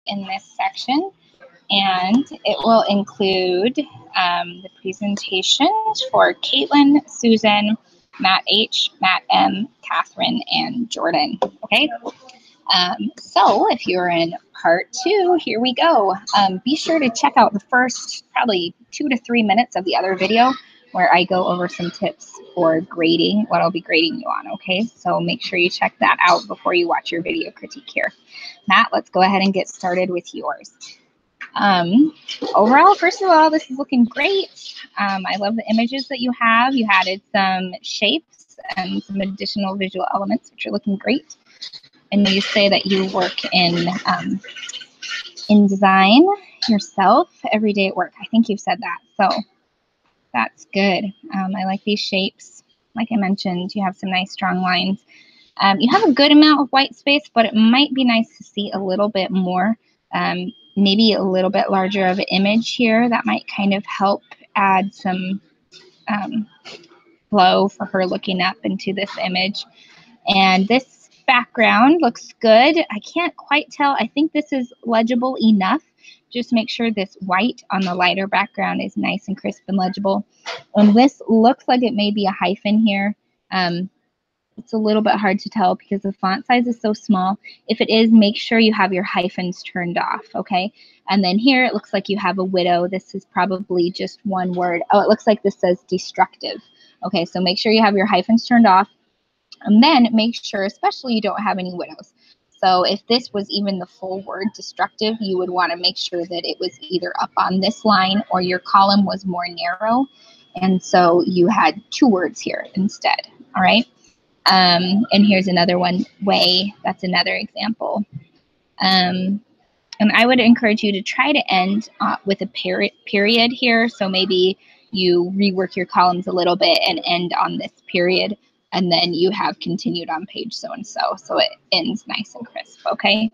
in this section, and it will include the presentations for Caitlin, Susan, Matt H, Matt M, Catherine, and Jordan. Okay. So if you're in part 2, here we go. Be sure to check out the first probably 2 to 3 minutes of the other video where I go over some tips for grading, what I'll be grading you on, okay? So make sure you check that out before you watch your video critique here. Matt, let's go ahead and get started with yours. Overall, first of all, this is looking great. I love the images that you have. You added some shapes and some additional visual elements, which are looking great. And you say that you work in design yourself every day at work. I think you've said that, so that's good. I like these shapes. Like I mentioned, you have some nice strong lines. You have a good amount of white space, but it might be nice to see a little bit more, maybe a little bit larger of an image here. That might kind of help add some flow for her looking up into this image. And this background looks good. I can't quite tell. I think this is legible enough. Just make sure this white on the lighter background is nice and crisp and legible. And this looks like it may be a hyphen here. It's a little bit hard to tell because the font size is so small. If it is, make sure you have your hyphens turned off, okay? And then here it looks like you have a widow. This is probably just one word. Oh, it looks like this says destructive. Okay, so make sure you have your hyphens turned off. And then make sure, especially, you don't have any widows. So if this was even the full word destructive, you would want to make sure that it was either up on this line or your column was more narrow. And so you had 2 words here instead, all right? And here's another one way. That's another example. And I would encourage you to try to end with a period here. So maybe you rework your columns a little bit and end on this period. And then you have continued on page so-and-so. So it ends nice and crisp, okay?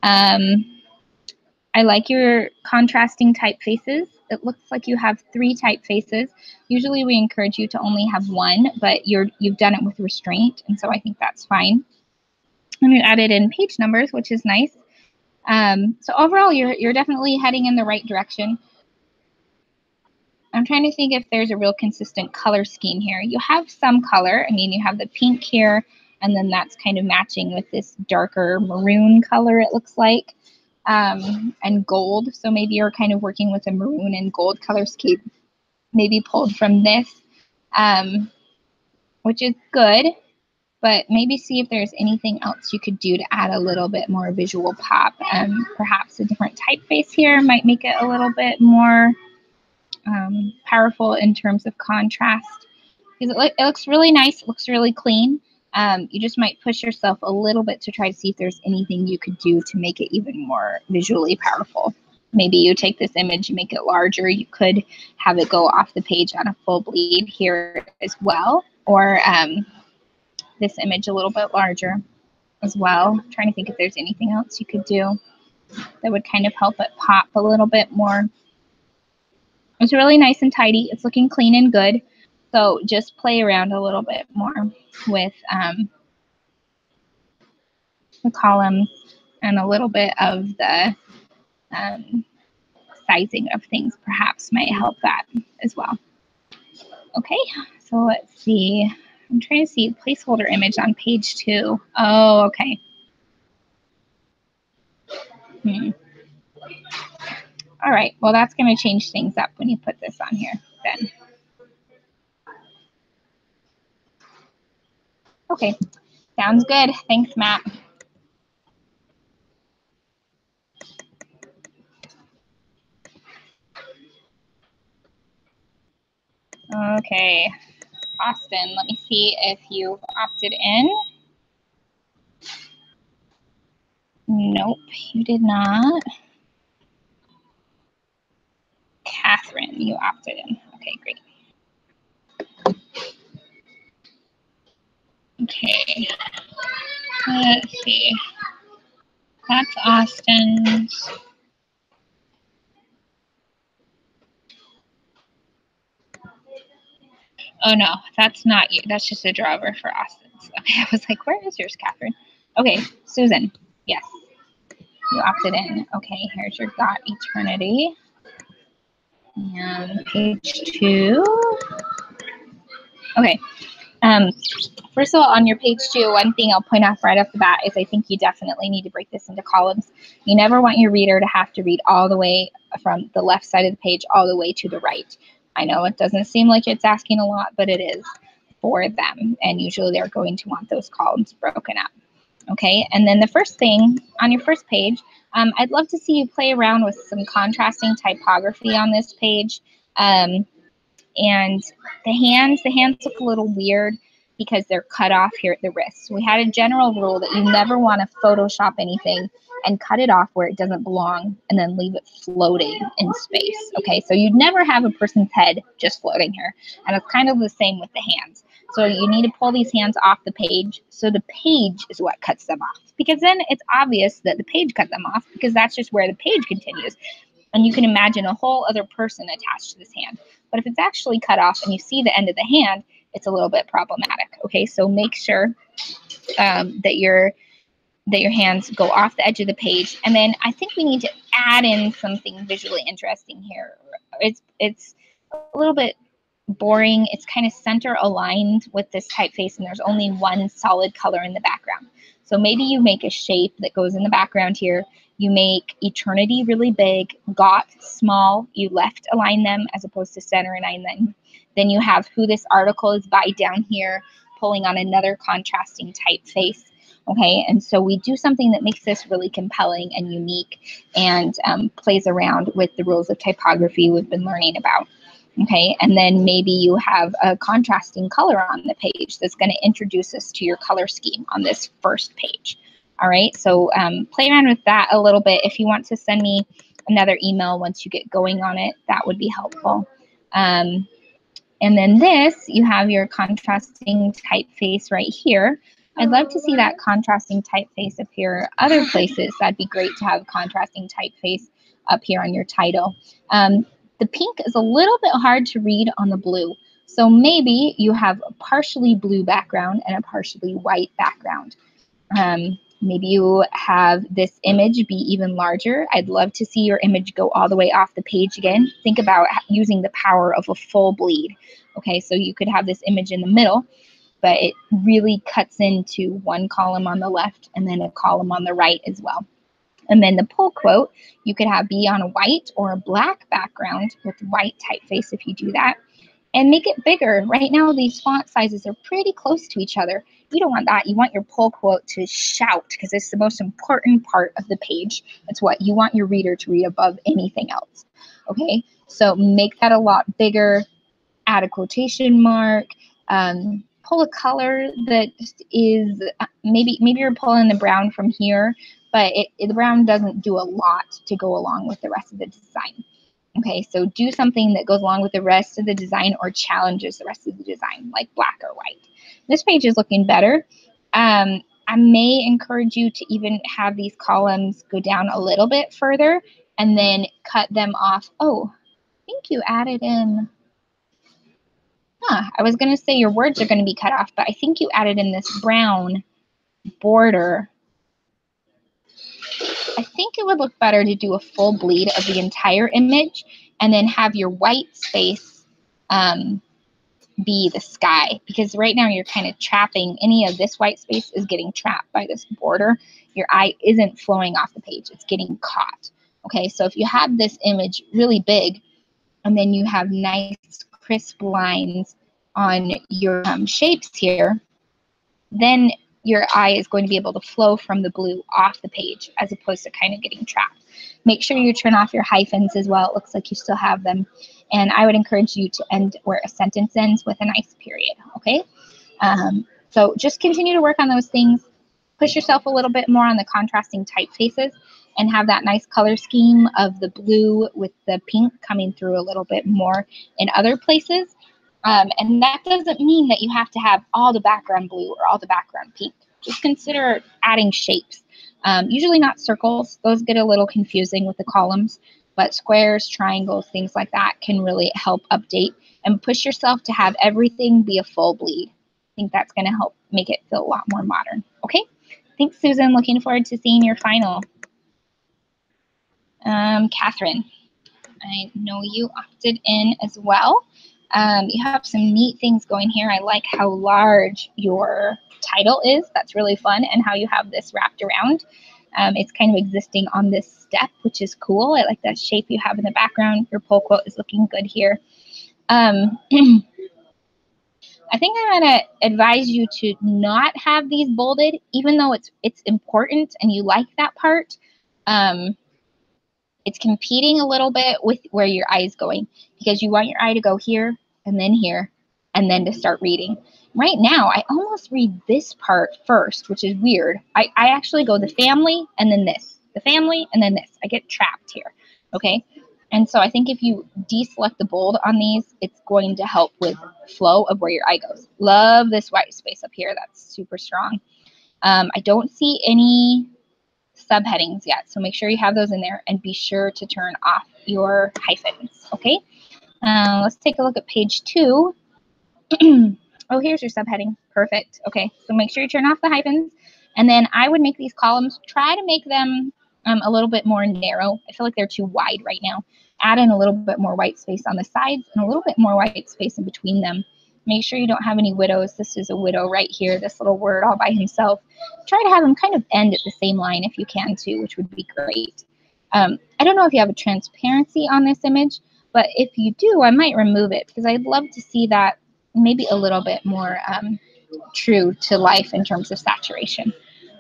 I like your contrasting typefaces. It looks like you have 3 typefaces. Usually we encourage you to only have 1, but you've done it with restraint, and so I think that's fine. And you added in page numbers, which is nice. So overall, you're definitely heading in the right direction. I'm trying to think if there's a real consistent color scheme here. You have some color. I mean, you have the pink here, and then that's kind of matching with this darker maroon color, it looks like, and gold. So maybe you're kind of working with a maroon and gold color scheme, maybe pulled from this, which is good, but maybe see if there's anything else you could do to add a little bit more visual pop. Perhaps a different typeface here might make it a little bit more powerful in terms of contrast, because it looks really nice, it looks really clean. You just might push yourself a little bit to try to see if there's anything you could do to make it even more visually powerful. Maybe you take this image and make it larger. You could have it go off the page on a full bleed here as well, or this image a little bit larger as well. I'm trying to think if there's anything else you could do that would kind of help it pop a little bit more. It's really nice and tidy. It's looking clean and good. So just play around a little bit more with the columns and a little bit of the sizing of things perhaps might help that as well. Okay, so let's see. I'm trying to see placeholder image on page 2. Oh, okay. All right, well, that's going to change things up when you put this on here then. Okay, sounds good. Thanks, Matt. Okay, Austin, let me see if you've opted in. Nope, you did not. Catherine, you opted in. Okay, great. Okay, let's see. That's Austin's. Oh no, that's not you. That's just a driver for Austin's. Okay, I was like, where is yours, Catherine? Okay, Susan. Yes. You opted in. Okay, here's your Got Eternity. And page 2. Okay. First of all, on your page 2, one thing I'll point out right off the bat is I think you definitely need to break this into columns. You never want your reader to have to read all the way from the left side of the page all the way to the right. I know it doesn't seem like it's asking a lot, but it is for them. And usually they're going to want those columns broken up. Okay, and then the first thing on your first page, I'd love to see you play around with some contrasting typography on this page. And the hands look a little weird because they're cut off here at the wrist. We had a general rule that you never want to Photoshop anything and cut it off where it doesn't belong and then leave it floating in space. Okay, so you'd never have a person's head just floating here. And it's kind of the same with the hands. So you need to pull these hands off the page so the page is what cuts them off. Because then it's obvious that the page cut them off because that's just where the page continues. And you can imagine a whole other person attached to this hand. But if it's actually cut off and you see the end of the hand, it's a little bit problematic. Okay, so make sure that your hands go off the edge of the page. And then I think we need to add in something visually interesting here. It's a little bit boring. It's kind of center aligned with this typeface, and there's only one solid color in the background. So maybe you make a shape that goes in the background here. You make eternity really big, got small. You left align them as opposed to center align them. Then you have who this article is by down here, pulling on another contrasting typeface. Okay, and so we do something that makes this really compelling and unique and plays around with the rules of typography we've been learning about. Okay, and then maybe you have a contrasting color on the page that's going to introduce us to your color scheme on this first page. All right, so play around with that a little bit. If you want to send me another email once you get going on it, that would be helpful. And then this, you have your contrasting typeface right here. I'd love to see that contrasting typeface appear other places. That'd be great to have contrasting typeface up here on your title. The pink is a little bit hard to read on the blue. So maybe you have a partially blue background and a partially white background. Maybe you have this image be even larger. I'd love to see your image go all the way off the page again. Think about using the power of a full bleed. Okay, so you could have this image in the middle, but it really cuts into one column on the left and then a column on the right as well. And then the pull quote, you could have be on a white or a black background with white typeface if you do that. And make it bigger. Right now, these font sizes are pretty close to each other. You don't want that. You want your pull quote to shout because it's the most important part of the page. It's what you want your reader to read above anything else. Okay, so make that a lot bigger. Add a quotation mark. Pull a color that is maybe you're pulling the brown from here, but the brown doesn't do a lot to go along with the rest of the design. Okay, so do something that goes along with the rest of the design or challenges the rest of the design, like black or white. This page is looking better. I may encourage you to even have these columns go down a little bit further and then cut them off. Oh, I think you added in, I was going to say your words are going to be cut off, but I think you added in this brown border. I think it would look better to do a full bleed of the entire image and then have your white space be the sky, because right now you're kind of trapping, any of this white space is getting trapped by this border. Your eye isn't flowing off the page, it's getting caught. Okay, so if you have this image really big and then you have nice crisp lines on your shapes here, then your eye is going to be able to flow from the blue off the page as opposed to kind of getting trapped. Make sure you turn off your hyphens as well. It looks like you still have them. And I would encourage you to end where a sentence ends with a nice period, okay? So just continue to work on those things. Push yourself a little bit more on the contrasting typefaces and have that nice color scheme of the blue with the pink coming through a little bit more in other places. And that doesn't mean that you have to have all the background blue or all the background pink. Just consider adding shapes. Usually not circles. Those get a little confusing with the columns, but squares, triangles, things like that can really help update and push yourself to have everything be a full bleed. I think that's going to help make it feel a lot more modern. Okay? Thanks, Susan. Looking forward to seeing your final. Catherine, I know you opted in as well. You have some neat things going here. I like how large your title is. That's really fun, and how you have this wrapped around. It's kind of existing on this step, which is cool. I like that shape you have in the background. Your pull quote is looking good here. I think I'm going to advise you to not have these bolded, even though it's important and you like that part. It's competing a little bit with where your eye is going, because you want your eye to go here and then to start reading. Right now, I almost read this part first, which is weird. I actually go the family and then this, the family and then this. I get trapped here, okay? And so I think if you deselect the bold on these, it's going to help with flow of where your eye goes. Love this white space up here. That's super strong. I don't see any subheadings yet, so make sure you have those in there, and be sure to turn off your hyphens, okay? Let's take a look at page 2. Oh, here's your subheading. Perfect. Okay, so make sure you turn off the hyphens, and then I would make these columns, try to make them a little bit more narrow. I feel like they're too wide right now. Add in a little bit more white space on the sides and a little bit more white space in between them. Make sure you don't have any widows. This is a widow right here, this little word all by himself. Try to have them kind of end at the same line if you can too, which would be great. I don't know if you have a transparency on this image, but if you do, I might remove it, because I'd love to see that maybe a little bit more true to life in terms of saturation.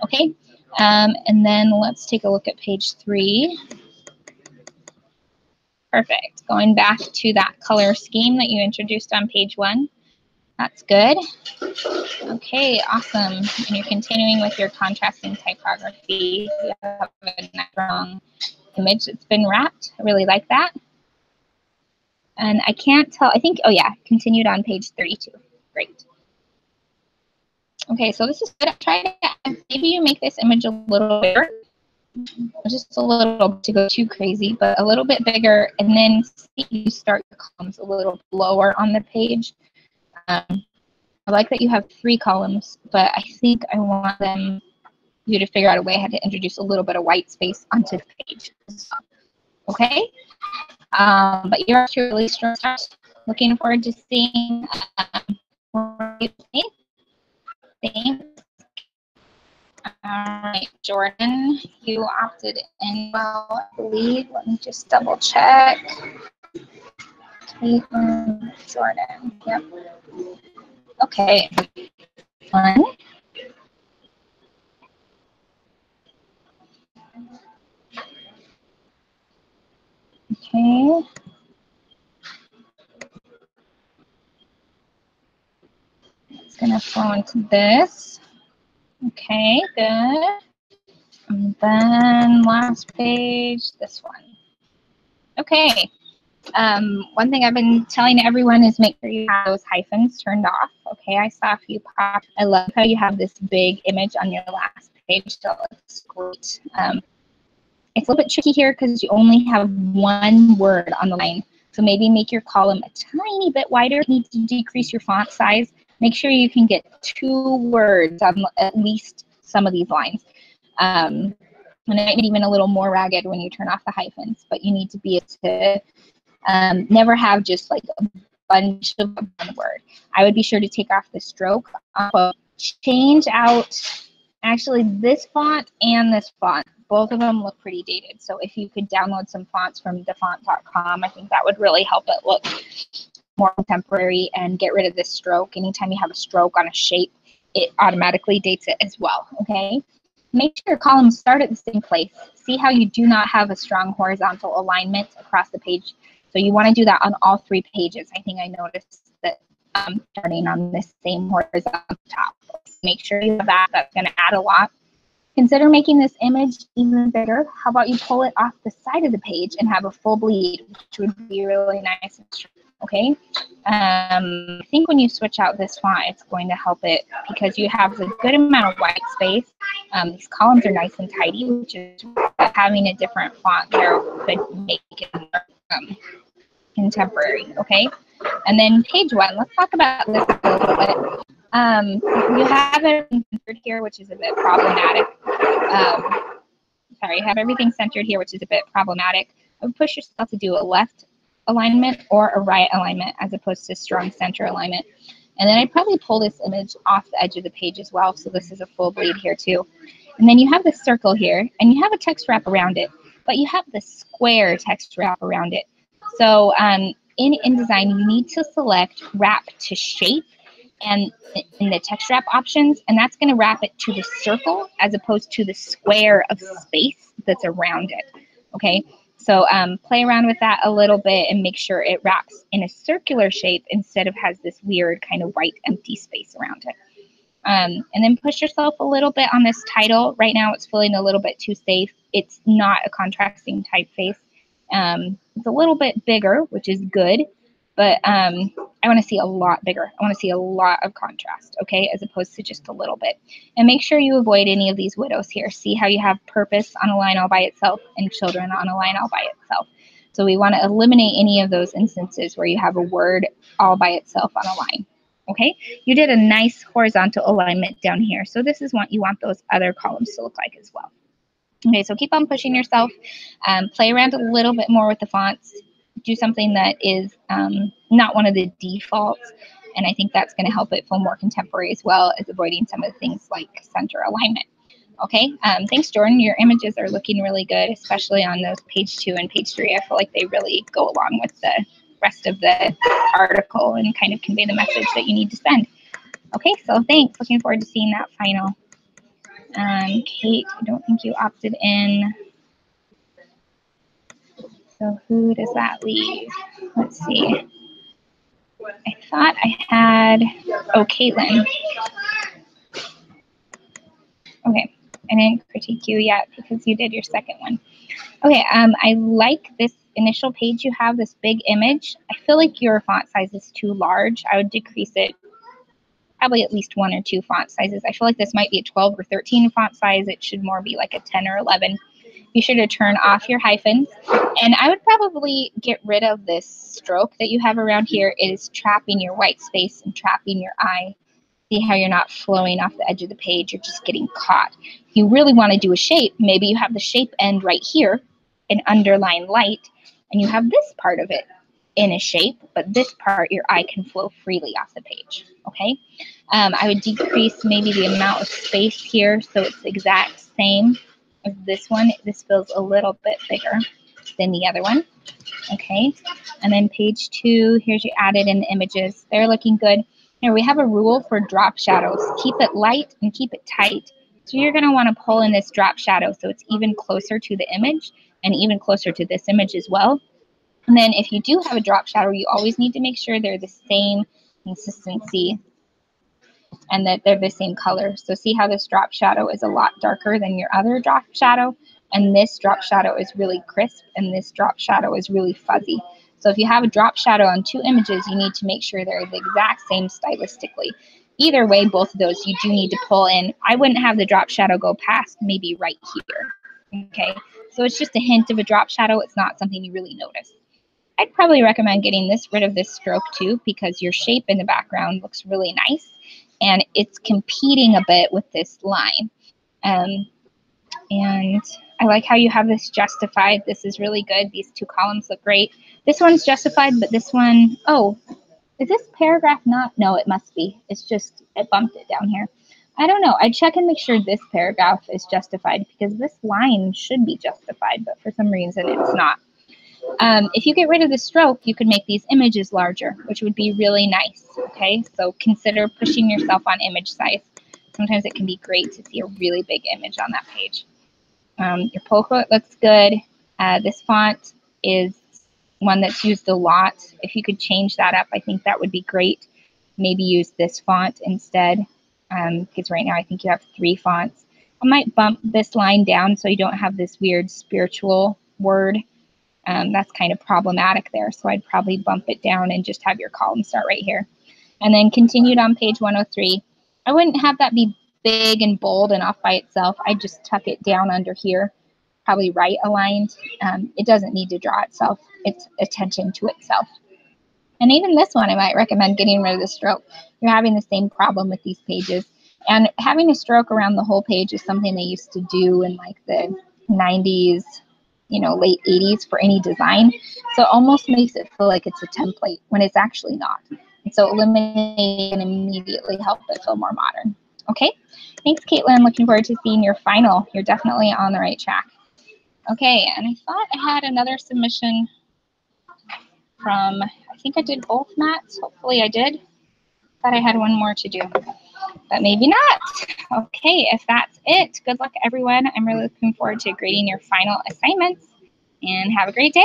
Okay, and then let's take a look at page 3. Perfect. Going back to that color scheme that you introduced on page 1. That's good. Okay, awesome. And you're continuing with your contrasting typography. You have a strong image that's been wrapped. I really like that. And I can't tell, I think, oh yeah, continued on page 32. Great. Okay, so this is good. Try to, maybe you make this image a little bigger. Just a little, to go too crazy, but a little bit bigger, and then see you start your columns a little lower on the page. I like that you have 3 columns, but I think I want you to figure out a way how to introduce a little bit of white space onto the page. Okay? But you're actually really strong. Looking forward to seeing what you think. Thanks. All right, Jordan, you opted in well, I believe. Let me just double check. Caitlin, Jordan, yep. Okay, fun. Okay. It's gonna flow into this. Okay, good. And then last page, this one. Okay. One thing I've been telling everyone is make sure you have those hyphens turned off. Okay, I saw a few pop. I love how you have this big image on your last page. So it's great. It's a little bit tricky here because you only have one word on the line. So maybe make your column a tiny bit wider. You need to decrease your font size. Make sure you can get 2 words on at least some of these lines. And it might be even a little more ragged when you turn off the hyphens, but you need to be able to never have just like a bunch of one word. I would be sure to take off the stroke. Change out actually this font and this font. Both of them look pretty dated. So if you could download some fonts from thefont.com, I think that would really help it look more contemporary, and get rid of this stroke. Anytime you have a stroke on a shape, it automatically dates it as well, okay? Make sure your columns start at the same place. See how you do not have a strong horizontal alignment across the page. So you want to do that on all 3 pages. I think I noticed that starting on this same horizontal top. Make sure you have that. That's going to add a lot. Consider making this image even bigger. How about you pull it off the side of the page and have a full bleed, which would be really nice and strong, okay? I think when you switch out this font, it's going to help it because you have a good amount of white space. These columns are nice and tidy, which is having a different font there could make it more contemporary, okay? And then page 1, let's talk about this a little bit. You have it here, which is a bit problematic. sorry, have everything centered here, which is a bit problematic. I would push yourself to do a left alignment or a right alignment as opposed to strong center alignment. And then I'd probably pull this image off the edge of the page as well. So this is a full bleed here too. And then you have this circle here, and you have a text wrap around it, but you have the square text wrap around it. So in InDesign, you need to select wrap to shape and in the text wrap options, and that's going to wrap it to the circle as opposed to the square of space that's around it. Okay, so play around with that a little bit and make sure it wraps in a circular shape instead of has this weird kind of white empty space around it. And then push yourself a little bit on this title. Right now it's feeling a little bit too safe. It's not a contrasting typeface. It's a little bit bigger, which is good, but I want to see a lot bigger. I want to see a lot of contrast, okay, as opposed to just a little bit. And make sure you avoid any of these widows here. See how you have purpose on a line all by itself and children on a line all by itself. So we want to eliminate any of those instances where you have a word all by itself on a line. Okay, you did a nice horizontal alignment down here. So this is what you want those other columns to look like as well. Okay, so keep on pushing yourself. Play around a little bit more with the fonts. Do something that is not one of the defaults. And I think that's going to help it feel more contemporary as well as avoiding some of the things like center alignment. Okay, thanks, Jordan. Your images are looking really good, especially on those page 2 and page 3. I feel like they really go along with the rest of the article and kind of convey the message that you need to send. Okay, so thanks. Looking forward to seeing that final. Kate, I don't think you opted in. So who does that leave? Let's see. I thought I had, oh, Caitlin. Okay, I didn't critique you yet because you did your second one. Okay, I like this initial page you have, this big image. I feel like your font size is too large. I would decrease it probably at least 1 or 2 font sizes. I feel like this might be a 12 or 13 font size. It should more be like a 10 or 11. Be sure to turn off your hyphens. And I would probably get rid of this stroke that you have around here. It is trapping your white space and trapping your eye. See how you're not flowing off the edge of the page. You're just getting caught. If you really want to do a shape, maybe you have the shape end right here, an underline light, and you have this part of it in a shape, but this part, your eye can flow freely off the page, okay? I would decrease maybe the amount of space here so it's the exact same as this one. This feels a little bit bigger than the other one, okay? And then page 2, here's your added in images. They're looking good. Here we have a rule for drop shadows. Keep it light and keep it tight. So you're going to want to pull in this drop shadow so it's even closer to the image and even closer to this image as well. And then if you do have a drop shadow, you always need to make sure they're the same consistency and that they're the same color. So see how this drop shadow is a lot darker than your other drop shadow, and this drop shadow is really crisp, and this drop shadow is really fuzzy. So if you have a drop shadow on 2 images, you need to make sure they're the exact same stylistically. Either way, both of those you do need to pull in. I wouldn't have the drop shadow go past maybe right here. Okay, so it's just a hint of a drop shadow. It's not something you really notice. I'd probably recommend getting rid of this stroke too, because your shape in the background looks really nice and it's competing a bit with this line. And I like how you have this justified. This is really good. These 2 columns look great. This one's justified, but this one, oh, is this paragraph not? No, it must be. It's just, it bumped it down here. I don't know. I'd check and make sure this paragraph is justified because this line should be justified, but for some reason it's not. If you get rid of the stroke, you could make these images larger, which would be really nice, okay? So consider pushing yourself on image size. Sometimes it can be great to see a really big image on that page. Your pull quote looks good. This font is one that's used a lot. If you could change that up, I think that would be great. Maybe use this font instead, because right now I think you have 3 fonts. I might bump this line down so you don't have this weird spiritual word. That's kind of problematic there. So I'd probably bump it down and just have your column start right here. And then continued on page 103. I wouldn't have that be big and bold and off by itself. I'd just tuck it down under here, probably right aligned. It doesn't need to draw itself. It's attention to itself. And even this one, I might recommend getting rid of the stroke. You're having the same problem with these pages. And having a stroke around the whole page is something they used to do in like the 90s, you know, late 80s for any design. So it almost makes it feel like it's a template when it's actually not. And so eliminating can immediately help it feel more modern. Okay, thanks, Caitlin. Looking forward to seeing your final. You're definitely on the right track. Okay, and I thought I had another submission from, I think I did both mats. Hopefully I did. Thought I had one more to do, but maybe not. Okay, if that's it, good luck, everyone. I'm really looking forward to grading your final assignments, and have a great day.